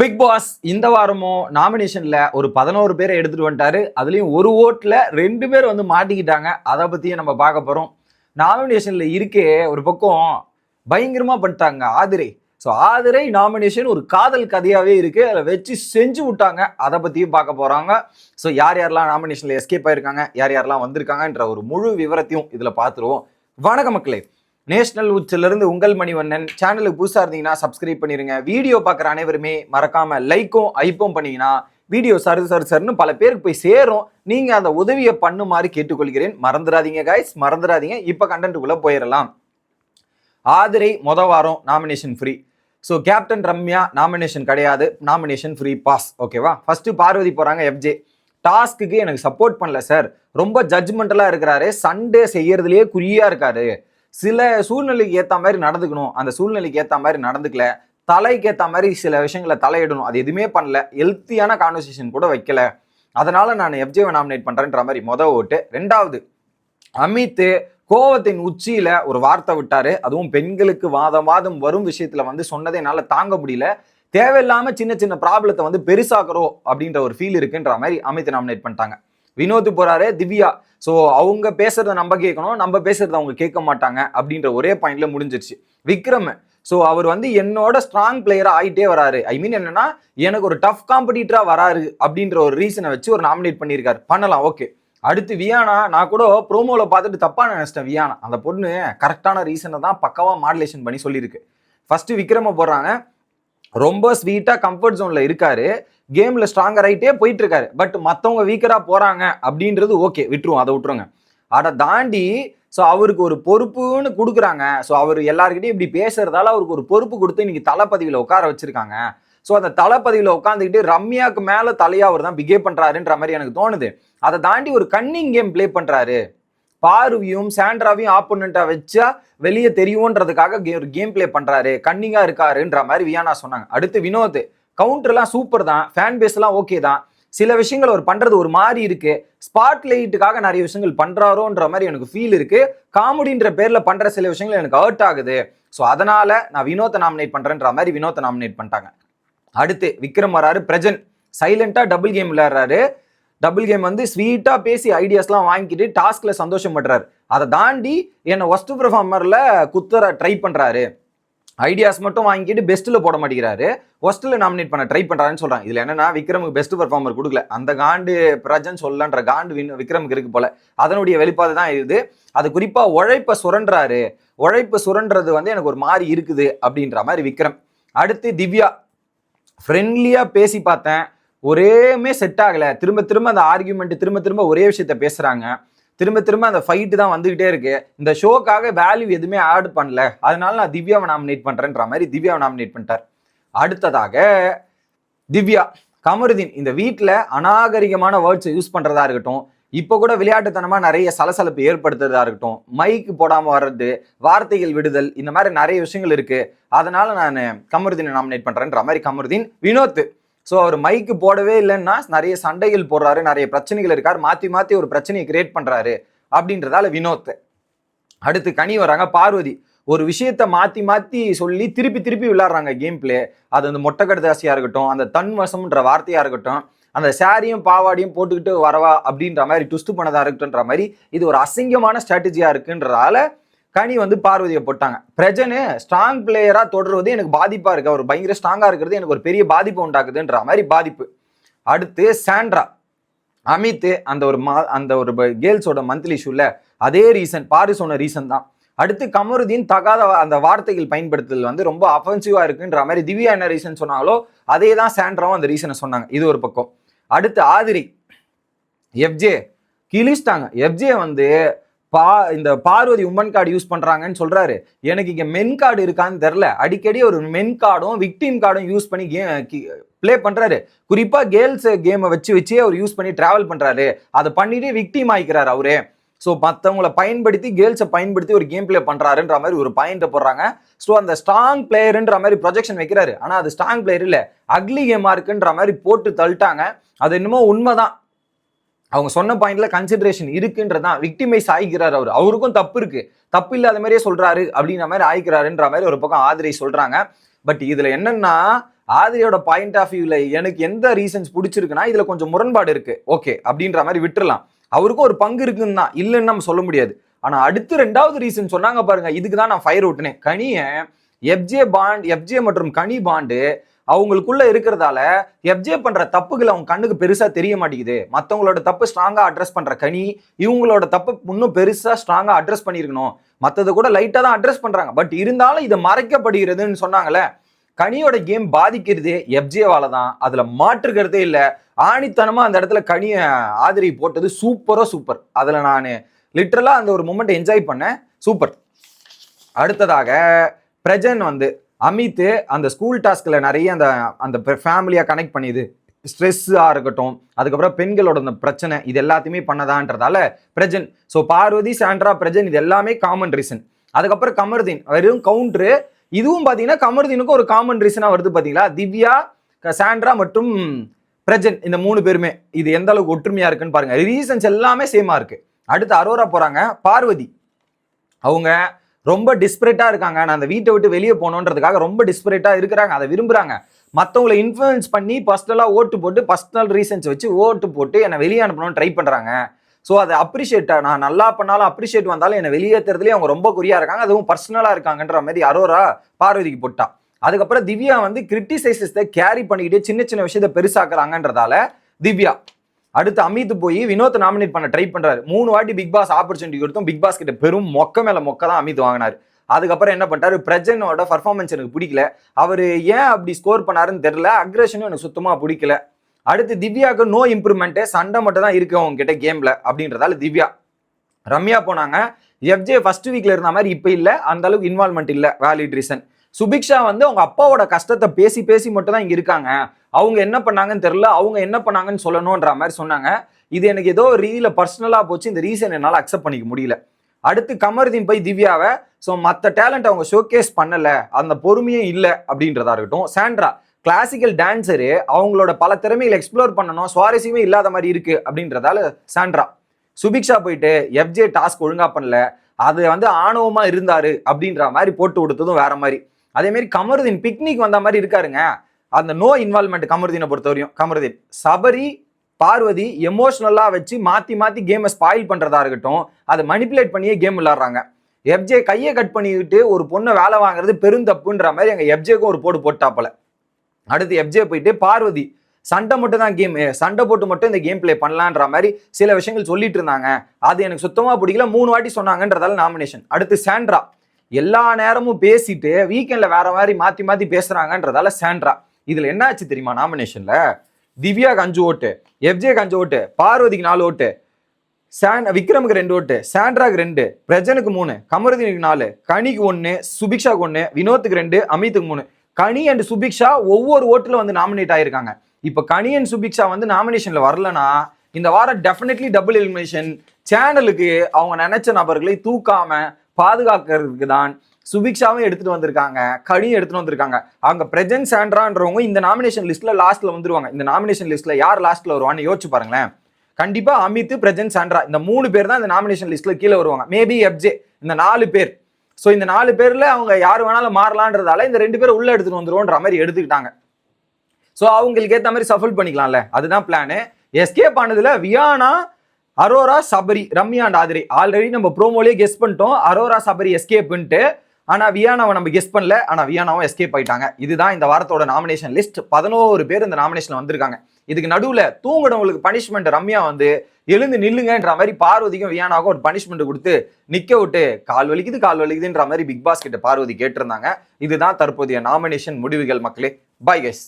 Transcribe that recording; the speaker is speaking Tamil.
பிக் பாஸ் இந்த வாரமும் நாமினேஷன்ல ஒரு 11 பேரை எடுத்துட்டு வந்துட்டாரு. அதுலயும் ஒரு ஓட்ல 2 பேர் வந்து மாட்டிக்கிட்டாங்க. அதை பத்தியும் நம்ம பார்க்க போறோம். நாமினேஷன்ல இருக்கே ஒரு பக்கம் பயங்கரமா பண்ணிட்டாங்க ஆதிரை. ஸோ ஆதிரை நாமினேஷன் ஒரு காதல் கதையாவே இருக்கு. அதில் வச்சு செஞ்சு விட்டாங்க. அதை பத்தியும் பார்க்க போறாங்க. ஸோ யார் யாரெல்லாம் நாமினேஷன்ல எஸ்கேப் ஆயிருக்காங்க, யார் யாரெல்லாம் வந்திருக்காங்கன்ற ஒரு முழு விவரத்தையும் இதுல பார்த்துருவோம். வணக்க மக்களே, நேஷனல் உச்சிலிருந்து உங்கள் மணிவண்ணன். சேனலுக்கு புதுசாக இருந்தீங்கன்னா சப்ஸ்கிரைப் பண்ணிருங்க. வீடியோ பார்க்குற அனைவருமே மறக்காம லைக்கும் ஐப்பும் பண்ணீங்கன்னா வீடியோ சருன்னு பல பேருக்கு போய் சேரும். நீங்க அந்த உதவியை பண்ணுமாறு கேட்டுக்கொள்கிறேன். மறந்துடாதீங்க கைஸ், மறந்துடாதீங்க. இப்போ கண்டென்ட்டுக்குள்ள போயிடலாம். ஆதிரை வாரம் nomination free. So captain Ramya nomination கிடையாது, நாமினேஷன் ஃப்ரீ பாஸ். ஓகேவா? ஃபர்ஸ்ட் பார்வதி போறாங்க. எஃப்ஜே டாஸ்க்கு எனக்கு சப்போர்ட் பண்ணல சார், ரொம்ப ஜட்ஜ்மெண்டலா இருக்கிறாரு, சண்டே செய்யறதுலயே குறியா இருக்காரு, சில சூழ்நிலைக்கு ஏற்ற மாதிரி நடந்துக்கணும், அந்த சூழ்நிலைக்கு ஏற்ற மாதிரி நடந்துக்கல, தலைக்கு ஏற்ற மாதிரி சில விஷயங்களை தலையிடணும், அது எதுவுமே பண்ணல, ஹெல்த்தியான கான்வர்சேஷன் கூட வைக்கல, அதனால நான் எஃப்ஜேவை நாமினேட் பண்றேன்ற மாதிரி ஓட்டு. ரெண்டாவது, அமித் கோவத்தின் உச்சியில ஒரு வார்த்தை விட்டாரு. அதுவும் பெண்களுக்கு வாதம் வரும் விஷயத்துல வந்து சொன்னதை என்னால தாங்க முடியல, தேவையில்லாம சின்ன சின்ன ப்ராப்ளத்தை வந்து பெருசாக்குறோம் அப்படின்ற ஒரு ஃபீல் இருக்குன்ற மாதிரி அமித் நாமினேட் பண்ணிட்டாங்க. வினோத் போறாரு. திவ்யா, ஸோ அவங்க பேசுறத நம்ம கேட்கணும், நம்ம பேசுறத அவங்க கேட்க மாட்டாங்க அப்படின்ற ஒரே பாயிண்ட்ல முடிஞ்சிருச்சு. விக்ரம், ஸோ அவர் வந்து என்னோட ஸ்ட்ராங் பிளேயரா ஆயிட்டே வராரு, ஐ மீன் என்னன்னா எனக்கு ஒரு டஃப் காம்படிட்டரா வராரு அப்படின்ற ஒரு ரீசனை வச்சு ஒரு நாமினேட் பண்ணியிருக்காரு. பண்ணலாம், ஓகே. அடுத்து வியானா, நான் கூட ப்ரோமோல பார்த்துட்டு தப்பா நினைச்சிட்டேன். வியானா அந்த பொண்ணு கரெக்டான ரீசனை தான் பக்கவா மாடுலேஷன் பண்ணி சொல்லியிருக்கு. ஃபர்ஸ்ட் விக்ரம போடுறாங்க. ரொம்ப ஸ்வீட்டா கம்ஃபர்ட் ஜோன்ல இருக்காரு, கேம்ல ஸ்ட்ராங்கர் ஆகிட்டே போயிட்டு இருக்காரு. பட் மற்றவங்க வீக்கரா போறாங்க அப்படின்றது ஓகே, விட்டுருவோம், அதை விட்டுருங்க. அதை தாண்டி ஸோ அவருக்கு ஒரு பொறுப்புன்னு கொடுக்குறாங்க. ஸோ அவர் எல்லாருக்கிட்டையும் இப்படி பேசுறதால அவருக்கு ஒரு பொறுப்பு கொடுத்து இன்னைக்கு தலைப்பதவியில் உட்கார வச்சிருக்காங்க. ஸோ அந்த தலைப்பதவியில் உட்காந்துக்கிட்டு ரம்யாவுக்கு மேல தலையா அவர் தான் பிகேவ் பண்றாருன்ற மாதிரி எனக்கு தோணுது. அதை தாண்டி ஒரு கன்னிங் கேம் பிளே பண்றாரு. பார்வியும் சாண்ட்ராவையும் ஆப்போனண்டா வச்சா வெளியே தெரியும்ன்றதுக்காக ஒரு கேம் பிளே பண்றாரு, கன்னிங்கா இருக்காருன்ற மாதிரி வியானா சொன்னாங்க. அடுத்து வினோத், கவுண்டர்லாம் சூப்பர் தான், ஃபேன் பேஸ் எல்லாம் ஓகே தான், சில விஷயங்கள் அவர் பண்றது ஒரு மாதிரி இருக்கு, ஸ்பாட் லைட்டுக்காக நிறைய விஷயங்கள் பண்றாரோன்ற மாதிரி எனக்கு ஃபீல் இருக்கு, காமெடின்ற பேர்ல பண்ற சில விஷயங்கள் எனக்கு ஹர்ட் ஆகுது, ஸோ அதனால நான் வினோத்தை நாமினேட் பண்றேன்ற மாதிரி வினோத்தை நாமினேட் பண்ணிட்டாங்க. அடுத்து விக்ரம் வராரு. பிரஜன் சைலண்டா டபுள் கேம் விளையாடுறாரு. டபுள் கேம் வந்து ஸ்வீட்டா பேசி ஐடியாஸ்லாம் வாங்கிட்டு டாஸ்க்ல சந்தோஷம் பண்றாரு. அதை தாண்டி என்ன ஒஸ்ட் பெர்ஃபார்மர்ல குத்துற ட்ரை பண்றாரு, ஐடியாஸ் மட்டும் வாங்கிட்டு பெஸ்ட்ல போட மாட்டேங்கிறாரு, ஒஸ்ட்ல நாமினேட் பண்ண ட்ரை பண்றாருன்னு சொல்றாங்க. இதுல என்னன்னா விக்ரமுக்கு பெஸ்ட் பெர்ஃபார்மர் கொடுக்கல, அந்த காண்டு பிரஜன் சொல்லன்ற காண்டு விக்ரமுக்கு இருக்கு போல, அதனுடைய வெளிப்பாடு தான் இது. அது குறிப்பா உழைப்ப சுரண்டாரு, உழைப்பு சுரண்டது வந்து எனக்கு ஒரு மாதிரி இருக்குது அப்படின்ற மாதிரி விக்ரம். அடுத்து திவ்யா, ஃப்ரெண்ட்லியா பேசி பார்த்தேன், ஒரேமே செட் ஆகல, திரும்ப திரும்ப அந்த ஆர்கியூமெண்ட், திரும்ப திரும்ப ஒரே விஷயத்த பேசுறாங்க, திரும்ப திரும்ப அந்த ஃபைட்டு தான் வந்துகிட்டே இருக்கு, இந்த ஷோக்காக வேல்யூ எதுவுமே ஆட் பண்ணல, அதனால நான் திவ்யாவை நாமினேட் பண்றேன்ற மாதிரி திவ்யாவை நாமினேட் பண்ணிட்டார். அடுத்ததாக திவ்யா, கமருதீன் இந்த வீட்டில் அநாகரிகமான வேர்ட்ஸ் யூஸ் பண்றதா இருக்கட்டும், இப்போ கூட விளையாட்டுத்தனமா நிறைய சலசலப்பு ஏற்படுத்துறதா இருக்கட்டும், மைக்கு போடாம வர்றது, வார்த்தைகள் விடுதல், இந்த மாதிரி நிறைய விஷயங்கள் இருக்கு, அதனால நான் கமருதீனை நாமினேட் பண்றேன்ற மாதிரி கமருதீன். வினோத், ஸோ அவர் மைக்கு போடவே இல்லைன்னா நிறைய சண்டைகள் போடுறாரு, நிறைய பிரச்சனைகள் இருக்காரு, மாற்றி மாற்றி ஒரு பிரச்சனையை கிரியேட் பண்ணுறாரு அப்படின்றதால வினோத். அடுத்து கனி வராங்க. பார்வதி, ஒரு விஷயத்த மாற்றி மாற்றி சொல்லி திருப்பி திருப்பி விளையாடுறாங்க கேம் பிளே, அது அந்த மொட்டைக்கடுதாசியாக இருக்கட்டும், அந்த தன்வசம்ன்ற வார்த்தையாக இருக்கட்டும், அந்த சாரியும் பாவாடியும் போட்டுக்கிட்டு வரவா அப்படின்ற மாதிரி ட்விஸ்ட் பண்ணதா இருக்குன்ற மாதிரி இது ஒரு அசிங்கமான ஸ்ட்ராட்டஜியாக இருக்குன்றதால கனி வந்து பார்வதியை போட்டாங்க. பிரஜனு ஸ்ட்ராங் பிளேயரா தொடர்வது எனக்கு பாதிப்பா இருக்கு, அவர் பயங்கர ஸ்ட்ராங்கா இருக்கிறது எனக்கு ஒரு பெரிய பாதிப்பு உண்டாக்குதுன்ற மாதிரி பாதிப்பு. அடுத்து சாண்ட்ரா, அமித் அந்த ஒரு கேர்ள்ஸோட மந்த்லி ஷூல அதே ரீசன், பாரு சொன்ன ரீசன் தான். அடுத்து கமருதீன் தகாத அந்த வார்த்தைகள் பயன்படுத்துதல் வந்து ரொம்ப அஃபென்சிவா இருக்குன்ற மாதிரி திவ்யா என்ன ரீசன் சொன்னாங்களோ அதே தான் சாண்ட்ராவும் அந்த ரீசனை சொன்னாங்க. இது ஒரு பக்கம். அடுத்து ஆதிரி, எஃப்ஜே கிழிச்சிட்டாங்க. எஃப்ஜே வந்து இந்த பார்வதி உமன் கார்டு யூஸ் பண்றாங்கன்னு சொல்றாரு, எனக்கு இங்க மென் கார்டு இருக்கான்னு தெரியல, அடிக்கடி ஒரு மென் கார்டும் விக்டிம் கார்டும் யூஸ் பண்ணி பிளே பண்றாரு, குறிப்பா கேர்ள்ஸ் கேமை வச்சு அவர் யூஸ் பண்ணி டிராவல் பண்றாரு, அதை பண்ணிட்டு விக்டிம் ஆயிக்கிறாரு அவரே. ஸோ மற்றவங்களை பயன்படுத்தி கேர்ள்ஸை பயன்படுத்தி ஒரு கேம் பிளே பண்றாருன்ற மாதிரி ஒரு பாயிண்ட் போடுறாங்க. ஸோ அந்த ஸ்ட்ராங் பிளேயர்ன்ற மாதிரி ப்ரொஜெக்ஷன் வைக்கிறாரு, ஆனா அது ஸ்ட்ராங் பிளேயர் இல்ல, அக்லி கேமா இருக்குன்ற மாதிரி போட்டு தள்ளிட்டாங்க. அது என்னமோ உண்மைதான், அவங்க சொன்ன பாயிண்ட்ல கன்சிடரேஷன் இருக்குன்றதான், விக்டிமைஸ் ஆகிக்கிறார் அவர், அவருக்கும் தப்பு இருக்கு, தப்பு இல்லாத மாதிரியே சொல்றாரு அப்படின்ற மாதிரி ஆயிக்கிறாருன்ற மாதிரி ஒரு பக்கம் ஆதிரை சொல்றாங்க. பட் இதுல என்னன்னா ஆதிரியோட பாயிண்ட் ஆஃப் வியூல எனக்கு எந்த ரீசன்ஸ் பிடிச்சிருக்குன்னா இதுல கொஞ்சம் முரண்பாடு இருக்கு, ஓகே அப்படின்ற மாதிரி விட்டுறலாம். அவருக்கும் ஒரு பங்கு இருக்குன்னு தான், இல்லைன்னு நம்ம சொல்ல முடியாது. ஆனா அடுத்து 2வது ரீசன் சொன்னாங்க பாருங்க, இதுக்கு தான் நான் ஃபயர் விட்டுனேன். கனிய எஃப்ஜே மற்றும் கனி பாண்டு அவங்களுக்குள்ள இருக்கிறதால எஃப்ஜே பண்ற தப்புகள் அவங்க கண்ணுக்கு பெருசா தெரிய மாட்டேங்குது. மற்றவங்களோட தப்பு ஸ்ட்ராங்கா அட்ரஸ் பண்ற கனி இவங்களோட தப்பு இன்னும் பெருசா ஸ்ட்ராங்கா அட்ரஸ் பண்ணிருக்கணும். மத்தது கூட லைட்டா தான் அட்ரஸ் பண்றாங்க, பட் இருந்தாலும் இது மறைக்கப்படுகிறதுன்னு சொன்னாங்கல்ல. கனியோட கேம் பாதிக்கிறதே எஃப்ஜேவால தான், அதுல மாற்றுக்கிறதே இல்ல. ஆணித்தனமா அந்த இடத்துல கனிய ஆதரி போட்டது சூப்பர். அதுல நான் லிட்டரலா அந்த ஒரு மூமெண்ட் என்ஜாய் பண்ணேன், சூப்பர். அடுத்ததாக பிரஜன் வந்து அமித் அந்த ஸ்கூல் டாஸ்க்ல நிறைய அந்த ஃபேமிலியா கனெக்ட் பண்ணிது, ஸ்ட்ரெஸ்ஸா இருக்கட்டும், அதுக்கப்புறம் பெண்களோட அந்த பிரச்சனை, இது எல்லாத்தையுமே பண்ணதான்றதால பிரஜன். ஸோ பார்வதி, சாண்ட்ரா, பிரஜன் இது எல்லாமே காமன் ரீசன். அதுக்கப்புறம் கமருதீன் வெறும் கவுண்டரு. இதுவும் பாத்தீங்கன்னா கமருதீனுக்கும் ஒரு காமன் ரீசனா வருது பாத்தீங்களா. திவ்யா, சாண்ட்ரா மற்றும் பிரஜன் இந்த 3 பேருமே இது எந்த அளவுக்கு ஒற்றுமையா இருக்குன்னு பாருங்க. ரீசன்ஸ் எல்லாமே சேமா இருக்கு. அடுத்து அரோரா போறாங்க. பார்வதி அவங்க ரொம்ப டிஸ்பரேட்டா இருக்காங்க. நான் அந்த வீட்டை விட்டு வெளியே போகணுன்றதுக்காக ரொம்ப டிஸ்பரேட்டா இருக்கிறாங்க, அதை விரும்புறாங்க. மற்றவங்களை இன்ஃப்ளூயன்ஸ் பண்ணி பர்சனலா ஓட்டு போட்டு பர்சனல் ரீசன்ஸ் வச்சு ஓட்டு போட்டு என்னை வெளியே அனுப்பணும்னு ட்ரை பண்றாங்க. ஸோ அதை அப்ரிஷியேட்டா, நான் நல்லா பண்ணாலும் அப்ரிஷியேட் வந்தாலும் என்னை வெளியேற்றுறதுலேயே அவங்க ரொம்ப குறியா இருக்காங்க, அதுவும் பர்சனலா இருக்காங்கன்ற மாதிரி அரோரா பார்வதிக்கு போட்டா. அதுக்கப்புறம் திவ்யா வந்து கிரிட்டிசைசஸை கேரி பண்ணிக்கிட்டே சின்ன விஷயத்தை பெருசாக்குறாங்கன்றதால திவ்யா. அடுத்து அமித் போய் வினோத் நாமினேட் பண்ண ட்ரை பண்றாரு. 3 வாட்டி பிக் பாஸ் ஆப்பர்ச்சுனிட்டி கொடுத்தும் பிக் பாஸ் கிட்ட பெரும் மொக்க மேல மொக்க தான் அமித் வாங்கினாரு. அதுக்கப்புறம் என்ன பண்ணிட்டாரு, பிரஜனோட பர்ஃபார்மன்ஸ் எனக்கு பிடிக்கல, அவரு ஏன் அப்படி ஸ்கோர் பண்ணாருன்னு தெரியல, அக்ரஷனும் எனக்கு சுத்தமா பிடிக்கல. அடுத்து திவ்யாவுக்கு நோ இம்ப்ரூவ்மெண்ட், சண்டை மட்டும் தான் இருக்கு அவங்க கிட்ட கேம்ல அப்படின்றதால திவ்யா. ரம்யா போனாங்க. எஃப்ஜே ஃபர்ஸ்ட் வீக்ல இருந்த மாதிரி இப்ப இல்ல, அந்த அளவுக்கு இன்வால்மெண்ட் இல்ல, வேலிட் ரீசன். சுபிக்ஷா வந்து அவங்க அப்பாவோட கஷ்டத்தை பேசி மட்டும் தான் இங்க இருக்காங்க, அவங்க என்ன பண்ணாங்கன்னு தெரியல, அவங்க என்ன பண்ணாங்கன்னு சொல்லணும்ன்ற மாதிரி சொன்னாங்க. இது எனக்கு ஏதோ ஒரு ரீதியில பர்சனலா போச்சு, இந்த ரீசன் என்னால அக்செப்ட் பண்ணிக்க முடியல. அடுத்து கமருதீன் போய் திவ்யாவை மற்ற டேலண்ட் அவங்க ஷோகேஸ் பண்ணல, அந்த பொறுமையும் இல்லை அப்படின்றதா இருக்கட்டும். சாண்ட்ரா கிளாசிக்கல் டான்ஸரு, அவங்களோட பல திறமைகளை எக்ஸ்ப்ளோர் பண்ணணும், சுவாரஸ்யமே இல்லாத மாதிரி இருக்கு அப்படின்றதால சாண்ட்ரா. சுபிக்ஷா போயிட்டு எஃப்ஜே டாஸ்க் ஒழுங்கா பண்ணல, அது ஆணவமா இருந்தாரு அப்படின்ற மாதிரி போட்டு கொடுத்ததும் வேற மாதிரி. அதே மாதிரி கமருதீன் பிக்னிக் வந்த மாதிரி இருக்காருங்க, அந்த நோ இன்வால்மெண்ட் கமருதீனை பொறுத்தவரையும். கமருதீன் சபரி பார்வதி எமோஷனலா வச்சு மாத்தி கேமை ஸ்பாயில் பண்றதா இருக்கட்டும், அதை மனிப்புலேட் பண்ணியே கேம் விளையாடுறாங்க. எஃப்ஜே கையை கட் பண்ணிக்கிட்டு ஒரு பொண்ணை வேலை வாங்குறது பெருந்தப்புன்ற மாதிரி எங்க எஃப்ஜேக்கும் ஒரு போடு போட்டாப்பல. அடுத்து எஃப்ஜே போயிட்டு பார்வதி சண்டை மட்டும் தான் கேம், சண்டை போட்டு மட்டும் இந்த கேம் பிளே பண்ணலான்ற மாதிரி சில விஷயங்கள் சொல்லிட்டு இருந்தாங்க, அது எனக்கு சுத்தமா பிடிக்கல, 3 வாட்டி சொன்னாங்கன்றதால நாமினேஷன். அடுத்து சாண்ட்ரா எல்லா நேரமும் பேசிட்டு வீக்கெண்ட்ல வேற மாதிரி மாத்தி பேசுறாங்கன்றதால சாண்ட்ரா. இதுல என்ன ஆச்சு தெரியுமா, நாமினேஷன்ல திவ்யாக்கு 5 ஓட்டு, எஃப்ஜேக்கு 5 ஓட்டு, பார்வதிக்கு 4 ஓட்டு, விக்ரமுக்கு 2 ஓட்டு, சாண்ட்ராக்கு 2, பிரஜனுக்கு 3, கமருதீனுக்கு 4, கனிக்கு 1, சுபிக்ஷாக்கு 1, வினோத்துக்கு 2, அமித்துக்கு 3. கனி அண்ட் சுபிக்ஷா ஒவ்வொரு ஓட்டுல நாமினேட் ஆயிருக்காங்க. இப்ப கனி அண்ட் சுபிக்ஷா நாமினேஷன்ல வரலனா இந்த வாரம் டெஃபினெட்லி டபுள் எலிமினேஷன். சேனலுக்கு அவங்க நினைச்ச நபர்களை தூக்காம பாதுகாக்கிறதுக்கு தான் சுபிக்ஷாவும் எடுத்துட்டு வந்திருக்காங்க, கனியும் எடுத்துட்டு வந்திருக்காங்க. அவங்க பிரஜன் சாண்ட்ரான்றவங்க இந்த நாமினேஷன் லிஸ்ட்ல லாஸ்ட்ல வந்துருவாங்க. இந்த நாமினேஷன் லிஸ்ட்ல யார் லாஸ்ட்ல வருவான்னு யோசிச்சு பாருங்களேன். கண்டிப்பா அமித், பிரஜன், சாண்ட்ரா இந்த 3 பேர் தான் இந்த நாமினேஷன் லிஸ்ட்ல கீழே வருவாங்க. மேபி எஃப்ஜே, இந்த 4 பேர். ஸோ இந்த 4 பேர்ல அவங்க யார் வேணாலும் மாறலான்றதால இந்த 2 பேரை உள்ள எடுத்துட்டு வந்துருவோன்ற மாதிரி எடுத்துக்கிட்டாங்க. ஸோ அவங்களுக்கு ஏற்ற மாதிரி சஃபல் பண்ணிக்கலாம்ல, அதுதான் பிளானு. எஸ்கேப் ஆனதுல வியானா, அரோரா, சபரி, ரம்யா அண்ட் ஆதிரி. ஆல்ரெடி நம்ம ப்ரோமோலயே கெஸ் பண்ணிட்டோம் அரோரா சபரி எஸ்கேப்ன்ட்டு. ஆனா வியானாவை நம்ம கெஸ் பண்ணல, ஆனா வியானாவும் எஸ்கேப் ஆயிட்டாங்க. இதுதான் இந்த வாரத்தோட நாமினேஷன் லிஸ்ட். 11 பேர் இந்த நாமினேஷன்ல வந்திருக்காங்க. இதுக்கு நடுவுல தூங்குறவங்களுக்கு பனிஷ்மெண்ட் ரம்யா எழுந்து நில்லுங்கன்ற மாதிரி பார்வதிக்கும் வியானாவுக்கும் ஒரு பனிஷ்மெண்ட் கொடுத்து நிக்க விட்டு கால் வலிக்குதுன்ற மாதிரி பிக் பாஸ் கிட்ட பார்வதி கேட்டிருந்தாங்க. இதுதான் தற்போதைய நாமினேஷன் முடிவுகள் மக்களே. Bye guys.